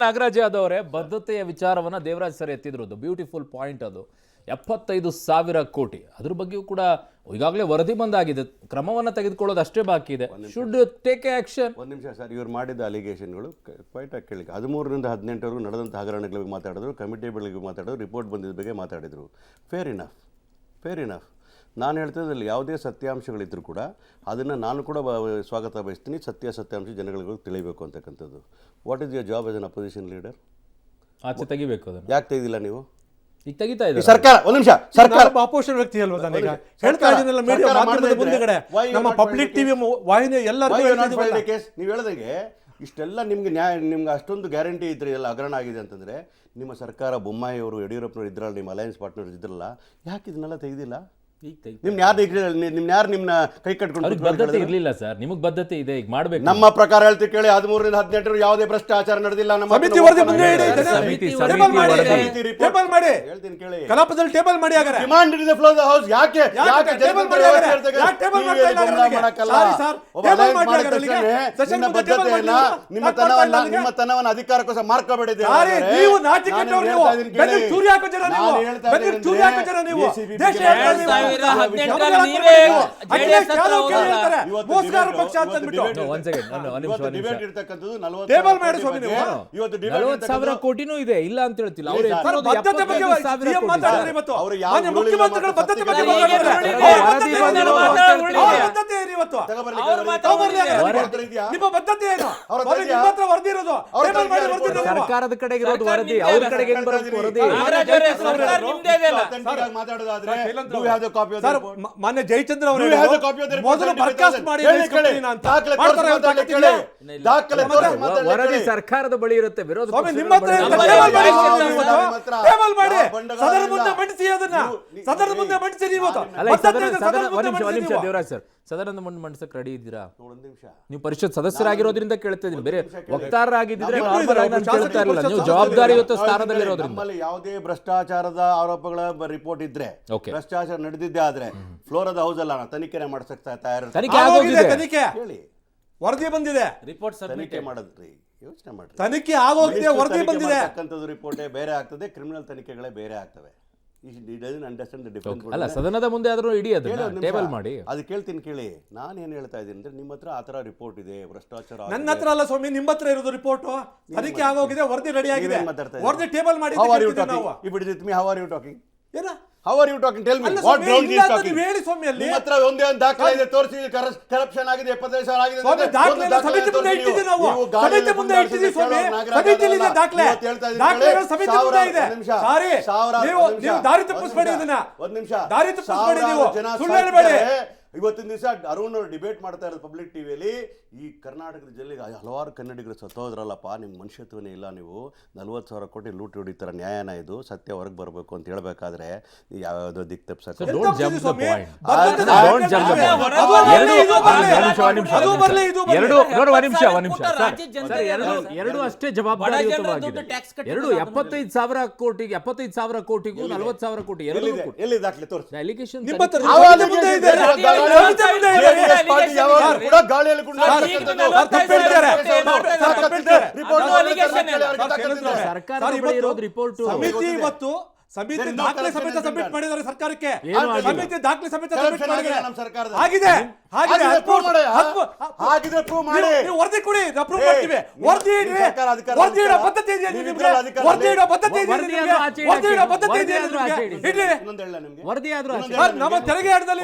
ನಾಗರಾಜ್ ಯಾದವ್ ಅವರೇ ಬದ್ಧತೆಯ ವಿಚಾರವನ್ನ ದೇವರಾಜ್ ಸರ್ ಎತ್ತಿದ್ರು. ಬ್ಯೂಟಿಫುಲ್ ಪಾಯಿಂಟ್ ಅದು. 75,000 ಕೋಟಿ ಅದ್ರ ಬಗ್ಗೆಯೂ ಕೂಡ ಈಗಾಗಲೇ ವರದಿ ಬಂದಾಗಿದೆ. ಕ್ರಮವನ್ನು ತೆಗೆದುಕೊಳ್ಳೋದು ಅಷ್ಟೇ ಬಾಕಿ ಇದೆ. Should take action. ಒಂದು ನಿಮಿಷ ಸರ್, ಇವರು ಮಾಡಿದ ಅಲಿಗೇಷನ್ಗಳು ಕ್ವೈಟ್ ಆಗಿ ಕೇಳಿ. 13ರಿಂದ 18ವರೆಗೂ ನಡೆದಂಥ ಹಗರಣಗಳ ಬಗ್ಗೆ ಮಾತಾಡಿದ್ರು, ಕಮಿಟಿ ಬಗ್ಗೆ ಮಾತಾಡಿದ್ರು, ರಿಪೋರ್ಟ್ ಬಂದಿದ್ದ ಬಗ್ಗೆ ಮಾತಾಡಿದರು. Fair enough. ನಾನು ಹೇಳ್ತಿದ್ದಲ್ಲಿ ಯಾವುದೇ ಸತ್ಯಾಂಶಗಳಿದ್ದರೂ ಕೂಡ ಅದನ್ನು ನಾನು ಕೂಡ ಸ್ವಾಗತ ಬಯಸ್ತೀನಿ. ಸತ್ಯಾಂಶ ಜನಗಳಿಗೂ ತಿಳಿಬೇಕು ಅಂತಕ್ಕಂಥದ್ದು. What is your job as an opposition leader? ಆಚೆ ತೆಗಿಬೇಕು ಅದನ್ನು. ಯಾಕೆ ತೆಗೆದಿಲ್ಲ ನೀವು? ಈಗ ತೆಗಿತಾ ಇದ್ದಾರೆ ಸರ್ಕಾರ. ಒಂದು ನಿಮಿಷ, ಸರ್ಕಾರ ಅಪೋಸಿಷನ್ ವ್ಯಕ್ತಿ ಅಲ್ವಾ? ನನಗೆ ಹೇಳ್ತಾ ಇದ್ದೀನಲ್ಲ, ಮೀಡಿಯಾ ಮಾಧ್ಯಮದ ಮುಂದೆಗಡೆ ನಮ್ಮ ಪಬ್ಲಿಕ್ ಟಿವಿ ವಾಹಿನಿ ಎಲ್ಲರಿಗೂ ನೀವು ಹೇಳ್ದಂಗೆ ಇಷ್ಟೆಲ್ಲ ನಿಮ್ಗೆ ನಿಮ್ಗೆ ಅಷ್ಟೊಂದು ಗ್ಯಾರಂಟಿ ಇದ್ರೆ ಎಲ್ಲ ಹಗರಣ ಆಗಿದೆ ಅಂತಂದರೆ ನಿಮ್ಮ ಸರ್ಕಾರ ಬೊಮ್ಮಾಯಿ ಅವರು ಯಡಿಯೂರಪ್ಪನವರು ಇದ್ರಲ್ಲ, ನಿಮ್ಮ ಅಲಯನ್ಸ್ ಪಾರ್ಟ್ನರ್ಸ್ ಇದ್ರಲ್ಲ, ಯಾಕೆ ಇದನ್ನೆಲ್ಲ ತೆಗೆದಿಲ್ಲ? ನಿಮ್ನ ಕೈ ಕಟ್ಕೊಂಡು ಬದ್ಧತೆ ಇರಲಿಲ್ಲ ಸರ್. ನಿಮಗೆ ಬದ್ಧತೆ ಇದೆ, ಈಗ ಮಾಡಬೇಕು. ನಮ್ಮ ಪ್ರಕಾರ ಹೇಳ್ತೀವಿ ಕೇಳಿ. 13ರಿಂದ 18 ಯಾವುದೇ ಭ್ರಷ್ಟಾಚಾರ ನಡೆದಿಲ್ಲ. ನಮ್ಮ ಸಮಿತಿ ವರದಿ ಮುಂದೆ ಇಡಿ. ಟೇಬಲ್ ಮಾಡಿ, ಹೇಳ್ತೀನಿ ಕೇಳಿ. ಕಲಾಪದಲ್ಲಿ ಟೇಬಲ್ ಮಾಡಿ. ಹಾಗಾದ್ರೆ demand in the flow of the house. ಯಾಕೆ ಟೇಬಲ್ ಮಾಡಿ? ಟೇಬಲ್ ಮಾಡ್ತಾ ಇಲ್ಲ. ಸಾರಿ ಸರ್, ಟೇಬಲ್ ಮಾಡಿ. ನಿಮ್ಮ ತನವನ್ನ ಅಧಿಕಾರಕ್ಕೋಸ್ಕರ ಮಾರ್ಕೋಬೇಡಿದೆ. ನೀವು ನಾಚಿಕೆಟ್ಟವರು. ನೀವು ಬೆನ್ನಿಗೆ ಚೂರಿ ಹಾಕೋ ಜನ ನೀವು. ಬೆನ್ನಿಗೆ ಚೂರಿ ಹಾಕೋ ಜನ ನೀವು. ದೇಶ ಕೋಟಿನೂ ಇದೆ, ಇಲ್ಲ ಅಂತ ಹೇಳ್ತಿಲ್ಲ. ಮುಖ್ಯಮಂತ್ರಿಗಳು ಬದ್ಧತೆ ಬಗ್ಗೆ ನಿಮ್ಮ ಬದ್ಧತೆ ಏನು? ವರದಿ ಇರೋದು ಸರ್ಕಾರದ ಕಡೆಗೆ ಇರೋದು ವರದಿ, ಅವ್ರ ಕಡೆಗೆ ಹೆಂಗ್ ಬರೋದು ವರದಿ? ಮಾನ್ಯ ಜಯಚಂದ್ರ ಅವರು ಮೊದಲು ಬರ್ಕಾಸ್ಟ್ ಮಾಡಿ ವರದಿ ಸರ್ಕಾರದ ಬಳಿ ಇರುತ್ತೆ. ವಿರೋಧ ನಿಮ್ಮ ಹತ್ರ ಟೇಬಲ್ ಮಾಡಿ, ಸದನ ಮುಂದೆ ಮಂಡಿಸಿ. ಅದನ್ನ ಸದನದ ಮುಂದೆ ಮಂಡಿಸಿ. ನಿಮಿಷ ದೇವರಾಜ್ ಸರ್, ಸದನದ ಮುಂದೆ ಮಂಡಿಸಕ್ ರೆಡಿ ಇದ್ದೀರಾ? ನೀವು ಪರಿಷತ್ ಸದಸ್ಯರಾಗಿರೋದ್ರಿಂದ ಕೇಳ್ತಾ ಇದ್ದೀನಿ. ಬೇರೆ ವಕ್ತಾರರಾಗಿದ್ದರೆ ಕೇಳ್ತಾ ಇರಲಿಲ್ಲ. ನೀವು ಜವಾಬ್ದಾರಿಯುತ ಸ್ಥಾನದಲ್ಲಿರೋದ್ರಿಂದ ಯಾವುದೇ ಭ್ರಷ್ಟಾಚಾರದ ಆರೋಪಗಳ ರಿಪೋರ್ಟ್ ಇದ್ರೆ, ಭ್ರಷ್ಟಾಚಾರ ನಡೆದಿದ್ದೆ ಆದ್ರೆ ಫ್ಲೋರ್ ಆಫ್ ಹೌಸ್ ಅಲ್ಲ, ತನಿಖೆ ಮಾಡಿಸಕ್ತಾ ತಯಾರಿ. ತನಿಖೆ ವರದಿ ಬಂದಿದೆ, ರಿಪೋರ್ಟ್ ತನಿಖೆ ಮಾಡಿದ್ರಿ. ಯೋಚನೆ ಮಾಡಿ, ತನಿಖೆ ಆಗೋಗಿದೆ, ವರದಿ ಬಂದಿದೆ. ರಿಪೋರ್ಟೇ ಬೇರೆ ಆಗ್ತದೆ, ಕ್ರಿಮಿನಲ್ ತನಿಖೆಗಳೇ ಬೇರೆ ಆಗ್ತವೆ. ಅಲ್ಲ, ಸದನದ ಮುಂದೆ ಆದ್ರೂ ಇಡೀ ಟೇಬಲ್ ಮಾಡಿ. ಅದು ಕೇಳ್ತೀನಿ ಕೇಳಿ. ನಾನು ಏನ್ ಹೇಳ್ತಾ ಇದ್ದೀನಿ ಅಂದ್ರೆ, ನಿಮ್ಮ ಹತ್ರ ಆತರ ರಿಪೋರ್ಟ್ ಇದೆ, ಭ್ರಷ್ಟಾಚಾರ. ನನ್ನ ಹತ್ರ ಅಲ್ಲ ಸ್ವಾಮಿ, ನಿಮ್ಮ ಹತ್ರ ಇರೋದು ರಿಪೋರ್ಟ್. ತನಿಖೆ ಆಗೋಗಿದೆ, ವರದಿ ರೆಡಿ ಆಗಿದೆ, ವರದಿ ಟೇಬಲ್ ಮಾಡಿ. How are you talking? ಏನ How are you talking? Tell me. What ground is talking? ಹೇಳಿ ಸ್ವಾಮಿ. ಅಲ್ಲಿ ನಿಮ್ಮ ಹತ್ರ ಒಂದೇ ಒಂದು ದಾಖಲೆ ಇದೆ, ತೋರಿಸಿ. ಕರಪ್ಷನ್ ಆಗಿದೆ, 75,000 ಆಗಿದೆ. ಸ್ವಾಮಿ, ದಾಖಲೆ ಸಮಿತಿ ಮುಂದೆ ಇಟ್ಟಿದ್ದೀವಿ ನಾವು. ಸಮಿತಿ ಮುಂದೆ ಇಟ್ಟಿದ್ದೀವಿ ಸ್ವಾಮಿ. ಸಮಿತಿಯಲ್ಲಿ ಇದೆ ದಾಖಲೆ. ದಾಖಲೆಗಳು ಸಮಿತಿ ಮುಂದೆ ಇದೆ. ಸಾರಿ, ನೀವು ದಾರಿ ತಪ್ಪಿಸಬೇಡಿ. ಇದನ್ನ ಒಂದು ನಿಮಿಷ ದಾರಿ ತಪ್ಪಿಸಬೇಡಿ. ನೀವು ಸುಳ್ಳು ಹೇಳಬೇಡಿ. ಇವತ್ತಿನ ದಿವಸ ಅರುಣ್ ಅವರು ಡಿಬೇಟ್ ಮಾಡ್ತಾ ಇರೋದು ಪಬ್ಲಿಕ್ ಟಿವಿಯಲ್ಲಿ. ಈ ಕರ್ನಾಟಕದ ಜಿಲ್ಲೆಗೆ ಹಲವಾರು ಕನ್ನಡಿಗರು ಸತ್ತೋದ್ರಲ್ಲಪ್ಪ, ನಿಮ್ಮ ಮನುಷ್ಯತ್ವನೇ ಇಲ್ಲ. ನೀವು 40,000 ಕೋಟಿ ಲೂಟಿ ಹೊಡಿತಾರ, ನ್ಯಾಯನ ಇದು? ಸತ್ಯ ಹೊರಗೆ ಬರಬೇಕು ಅಂತ ಹೇಳ್ಬೇಕಾದ್ರೆ ಯಾವುದೋ ದಿಕ್ ತಪ್ಪಿಸಕ್ಕೆ ಎರಡು ಅಷ್ಟೇ ಜವಾಬ್ದಾರಿಯುತವಾಗಿದೆ. 75,000 ಕೋಟಿಗೆ 75,000 ಕೋಟಿಗೂ 40,000 ಕೋಟಿ ಎಲ್ಲಿ ದಾಖಲೆ ತೋರಿಸಿ. ಅಲಿಗೇಷನ್ ಸಮಿತಿ ಇವತ್ತು ಸಮಿತಿ ದಾಖಲೆ ಸಮೇತ ಸಬ್ಮಿಟ್ ಮಾಡಿದ್ದಾರೆ ಸರ್ಕಾರಕ್ಕೆ. ಸಮಿತಿ ದಾಖಲೆ ಸಮೇತ ಸಬ್ಮಿಟ್ ಮಾಡಿದ್ದಾರೆ. ಆಗಿದೆ, ನೀವು ವರದಿ ಕೊಡಿ, ಅಪ್ರೂವ್ ಮಾಡ್ತೀವಿ. ವರದಿ ಇಡ್ರಿ. ವರದಿ ಇಡೋ ಪದ್ಧತಿ ಇದೆಯಾ ನಿಮಗೆ? ವರದಿ ಇಡೋ ಪದ್ಧತಿ ಇದೆಯಾ ನಿಮಗೆ? ವರದಿ ಇಡೋ ಪದ್ಧತಿ ಇದೆಯಾ ನಿಮಗೆ? ಇಡ್ರಿ. ವರದಿ ಆದ್ರೂ ನಮ್ಮ ತೆರಿಗೆ ಹಣದಲ್ಲಿ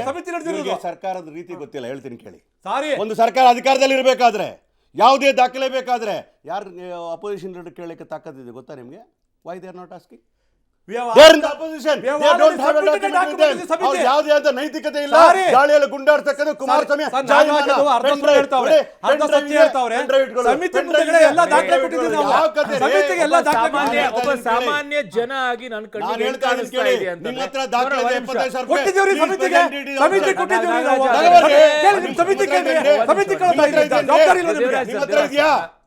ಸಮಿತಿ ನಡೆದಿರೋದು. ಸರ್ಕಾರದ ರೀತಿ ಗೊತ್ತಿಲ್ಲ, ಹೇಳ್ತೀನಿ ಕೇಳಿ. ಸಾರಿ, ಒಂದು ಸರ್ಕಾರ ಅಧಿಕಾರದಲ್ಲಿ ಇರಬೇಕಾದ್ರೆ, ಯಾವುದೇ ದಾಖಲೆ ಬೇಕಾದ್ರೆ ಯಾರು ಅಪೋಸಿಷನ್ ಲೀಡರ್ ಕೇಳಲಿಕ್ಕೆ ತಾಕತ್ತಿದೆ ಗೊತ್ತಾ ನಿಮಗೆ? Why they are not asking? ಯಾವುದೇ ಅಂತ ನೈತಿಕತೆ ಇಲ್ಲ. ಗಾಳಿಯಲ್ಲಿ ಗುಂಡಾಡ್ತಕ್ಕಂಥ ಕುಮಾರಸ್ವಾಮಿ ಸಾಮಾನ್ಯ ಜನ ಆಗಿ ನಾನು ನಿಮ್ಮ ಹತ್ರ ದಾಖಲೆ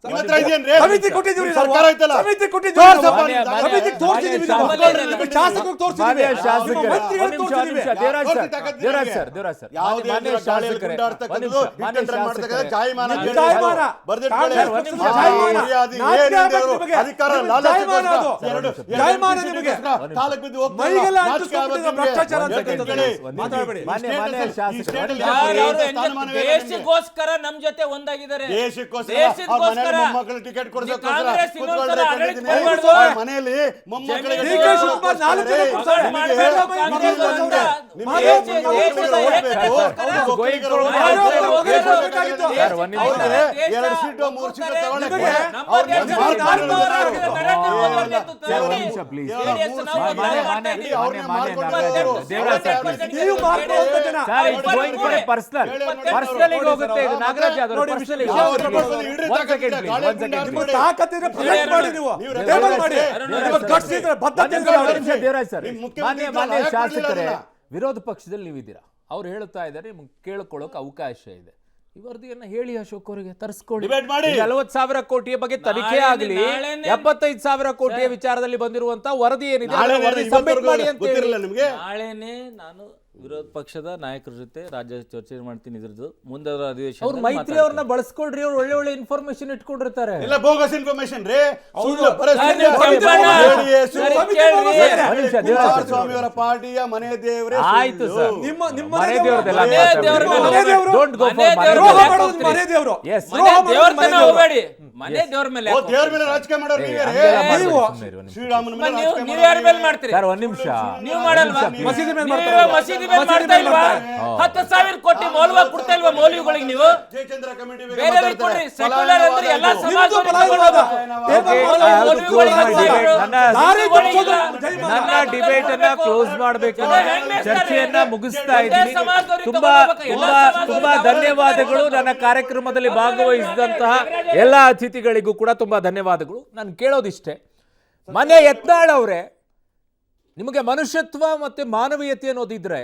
ನಿಮ್ಮ ಹತ್ರ ಇದೆಯೇನ್ರಿ? ಸಮಿತಿ ಕೊಟ್ಟಿದ್ದೀವಿ ನಾವು. ಸರ್ಕಾರ ಐತಲ್ಲ. ಸಮಿತಿ ಕೊಟ್ಟಿದ್ದೀವಿ ತೋರ್ಸಪ್ಪ ನಾವು. ನೀವು. ಸಮಿತಿಗೆ ತೋರ್ಸಿದ್ದೀವಿ ನಾವು. ನಿಮ್ಮ ಶಾಸಕರಿಗೆ ತೋರ್ಸಿದ್ದೀವಿ. ಮಾನ್ಯ ಶಾಸಕರೇ, ನಿಮ್ಮ ಮಂತ್ರಿಗಳಿಗೆ ಒಂದು ತೋರ್ಸಿದ್ದೀವಿ. ನಿಮಿಷ, Devaraj sir, Devaraj sir, Devaraj sir. ಯಾವುದೇ ಮಾನ್ಯ ಗಾಳಿಯಲ್ಲಿ ಶಾಸಕರೇ, ಗುಂಡಾಡ್ತಕ್ಕಂಥದ್ದು, ಒಂದು ನಿಮಿಷ, ಮಾನ್ಯ ಹಿಟ್ ಅಂಡ್ ರನ್ ಮಾಡ್ತಕ್ಕಂಥ ಶಾಸಕರೇ, ಜಾಯಮಾನ ಇದು ಬೇರೆ ಜಾಯಮಾನ. ಇದೆ. ಬರ್ದಿಟ್ಕೊಳ್ಳಿ. ಕಾಂಗ್ರೆಸ್ ಒಂದು ನಿಮಿಷ, ಜಾಯಮಾನ. ಮರ್ಯಾದೆ ನಾಚಿಕೆ ಏನಿದೆ ಆಗ್ಬೇಕು ಅದು? ನಿಮಗೆ. ಅಧಿಕಾರ ನಿಮಗೆ ಲಾಲಸೆಗೋಸ್ಕರ ಜಾಯಮಾನ ಅದು. ಎರಡು ಜಾಯಮಾನ ಎರಡು ನಿಮಗೆ. ಸೀಟುಗೋಸ್ಕರ ಕಾಲಕ್ಕೆ ಬಿದ್ದು ಹೋಗ್ತಾ ಮೈಗೆಲ್ಲ ಇಲ್ಲ. ಅಂಟಿಸ್ಕೊಂಡ್ಬಿಟ್ಟಿದೆ ನಾಚಿಕೆ ಭ್ರಷ್ಟಾಚಾರ ಆಗ್ಬೇಕು ಅಂತಕ್ಕಂಥದ್ದು. ನಿಮಗೆ. ಮಾತಾಡಬೇಡಿ. ಮಾನ್ಯ ಶಾಸಕರೇ, ದೇಶಕ್ಕೋಸ್ಕರ ನಮ್ ಜೊತೆ ಒಂದಾಗಿದ್ದಾರೆ. ದೇಶಕ್ಕೋಸ್ಕರ ದೇಶಕ್ಕೋಸ್ಕರ ಮೊಮ್ಮಕ್ಕಳು ಟಿಕೆಟ್ ಕೊಡಿಸೋಕೆ ಕಾಂಗ್ರೆಸ್ ಇನ್ನೊಂದ್ಸಲ ಆಡಳಿತ ಮನೆಯಲ್ಲಿ ಮೊಮ್ಮಕ್ಕಳಿಗೆ ಡಿ ಕೆ ಶಿವಕುಮಾರ್ 4 ಜನ ಕೊಡ್ತಾರೆ. ಎರಡು ಸೀಟು 3 ಸೀಟು ತಗೊಳ್ಳಕ್ಕೆ ನೀವು ಮಾಡ್ಕೊಳ್ಳೋ ಜನ. ನಿಮ್ಮ ತಾಕತ್ತಿದ್ರೆ present ಮಾಡಿ ನೀವು. ಟೇಬಲ್ ಮಾಡಿ. ನಿಮ್ಮ guts ಇದ್ರೆ ಬದ್ಧತೆ ಇದ್ರೆ ಮಾಡಿ. ಮಾನ್ಯ ಶಾಸಕರೇ, ವಿರೋಧ ಪಕ್ಷದಲ್ಲಿ ನೀವಿದ್ದೀರಾ, ಅವ್ರು ಹೇಳ್ತಾ ಇದ್ದಾರೆ, ನಿಮ್ಗೆ ಕೇಳ್ಕೊಳ್ಳೋಕೆ ಅವಕಾಶ ಇದೆ. ಈ ವರದಿಯನ್ನ ಹೇಳಿ ಅಶೋಕ್ ಅವರಿಗೆ ತರಿಸ್ಕೊಳ್ಳಿ. ಡಿಬೇಟ್ ಮಾಡಿ. 40,000 ಕೋಟಿಯ ಬಗ್ಗೆ ತನಿಖೆ ಆಗಲಿ, 75,000 ಕೋಟಿಯ ವಿಚಾರದಲ್ಲಿ ಬಂದಿರುವಂತ ವರದಿ ಏನಿದೆ ಅದನ್ನ ವರದಿ ಸಬ್ಮಿಟ್ ಮಾಡಿ ಅಂತ ಹೇಳಿ. ಗೊತ್ತಿರಲಿಲ್ಲ ನಿಮಗೆ? ನಾಳೆನೆ ನಾನು ವಿರೋಧ ಪಕ್ಷದ ನಾಯಕರ ಜೊತೆ ರಾಜ್ಯ ಚರ್ಚೆ ಮಾಡ್ತೀನಿ. ಇದ್ರದ್ದು ಮುಂದೆ ಅಧಿವೇಶನ ಅವ್ರು ಮೈತ್ರಿ ಅವ್ರನ್ನ ಬಳಸ್ಕೊಳ್ರಿ, ಅವ್ರು ಒಳ್ಳೆ ಒಳ್ಳೆ ಇನ್ಫಾರ್ಮೇಶನ್ ಇಟ್ಕೊಂಡಿರ್ತಾರೆ. ಇಲ್ಲ ಬೋಗಸ್ ಇನ್ಫಾರ್ಮೇಶನ್ ರೀ. ಸುಳ್ಳು ಸರಿ, ಕುಮಾರಸ್ವಾಮಿ ಅವರ ಪಾರ್ಟಿಯ ಮನೆ ದೇವರೇ ಆಯ್ತು ಸರ್, ನಿಮ್ಮ ಮನೆ ದೇವ್ರದೆಲ್ಲ ಮನೆ ದೇವ್ರ ಮೇಲೆ ಮನೆ ದೇವ್ರು. Don't go for ಮನೆ ಮನೆ ದೇವ್ರ ದ್ರೋಹ ಮೇಲೆ ಮಾಡೋದು ಹೋಗ್ತೀರಿ. ಮನೆ ದೇವ್ರು. Yes. ದ್ರೋಹ ಮಾಡೋದು ದೇವ್ರ ಮನೆ ತನ ದೇವ್ರು. ಹೋಗ್ಬೇಡಿ, ಮನೆ ದೇವ್ರ ಮೇಲೆ ಓ ದೇವ್ರ ಮೇಲೆ ರಾಜಕೀಯ ಮಾಡೋರು ನೀವೇ ರೀ. ನೀವು ಶ್ರೀರಾಮನ ಮೇಲೆ ನೀವು ರಾಜಕೀಯ ಯಾರ ಮೇಲೆ ಮಾಡ್ತೀರಿ? ಸರ್, ಒಂದ್ ನಿಮಿಷ. ನೀವು ಮಾಡಲ್ವಾ? ಮಸೀದಿ ಮೇಲೆ ನೀವು ಮಾಡ್ತಾರೆ. ಮಸೀದಿ ಮೇಲೆ ಮಸೀದಿ ಮಾಡ್ತಾ ಮೇಲೆ ಇಲ್ವಾ? ಮಾಡ್ತಾರೆ. 10,000 ಕೋಟಿ ಮೌಲ್ಯ ಕೊಡ್ತಾ ಇಲ್ವಾ ಮೌಲ್ಯಗಳಿಗೆ ನೀವು? ಜಯಚಂದ್ರ ಕಮಿಟಿ ಬಗ್ಗೆ ಬೇರೆ ಮಾತಾಡ್ತಾರೆ. ಕೊಡ್ರಿ. ಸೆಕ್ಯುಲರ್ ಅಂದ್ರೆ ಎಲ್ಲಾ ನಿಮ್ದು ಸಮಾಜ ಬಲಾತ್ಕಾರದ. ನನ್ನ ಡಿಬೇಟ್ ಅನ್ನ ಕ್ಲೋಸ್ ಮಾಡಬೇಕು, ಚರ್ಚೆಯನ್ನ ಮುಗಿಸ್ತಾ ಇದ್ದೀನಿ. ತುಂಬಾ ತುಂಬಾ ತುಂಬಾ ಧನ್ಯವಾದಗಳು. ನನ್ನ ಕಾರ್ಯಕ್ರಮದಲ್ಲಿ ಭಾಗವಹಿಸಿದಂತಹ ಎಲ್ಲ ಅತಿಥಿಗಳಿಗೂ ಕೂಡ ತುಂಬಾ ಧನ್ಯವಾದಗಳು. ನಾನು ಕೇಳೋದಿಷ್ಟೇ, ಮನೆ ಯತ್ನಾಳ್ ಅವರೇ, ನಿಮಗೆ ಮನುಷ್ಯತ್ವ ಮತ್ತೆ ಮಾನವೀಯತೆ ಅನ್ನೋದಿದ್ರೆ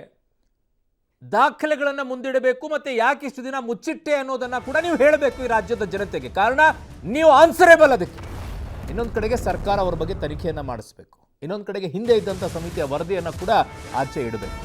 ದಾಖಲೆಗಳನ್ನು ಮುಂದಿಡಬೇಕು, ಮತ್ತೆ ಯಾಕೆ ಇಷ್ಟು ದಿನ ಮುಚ್ಚಿಟ್ಟೆ ಅನ್ನೋದನ್ನ ಕೂಡ ನೀವು ಹೇಳಬೇಕು ಈ ರಾಜ್ಯದ ಜನತೆಗೆ. ಕಾರಣ ನೀವು ಆನ್ಸರೇಬಲ್ ಅದಕ್ಕೆ. ಇನ್ನೊಂದು ಕಡೆಗೆ ಸರ್ಕಾರ ಅವರ ಬಗ್ಗೆ ತನಿಖೆಯನ್ನ ಮಾಡಿಸಬೇಕು, ಇನ್ನೊಂದು ಕಡೆಗೆ ಹಿಂದೆ ಇದ್ದಂಥ ಸಮಿತಿಯ ವರದಿಯನ್ನು ಕೂಡ ಆಚೆ ಇಡಬೇಕು.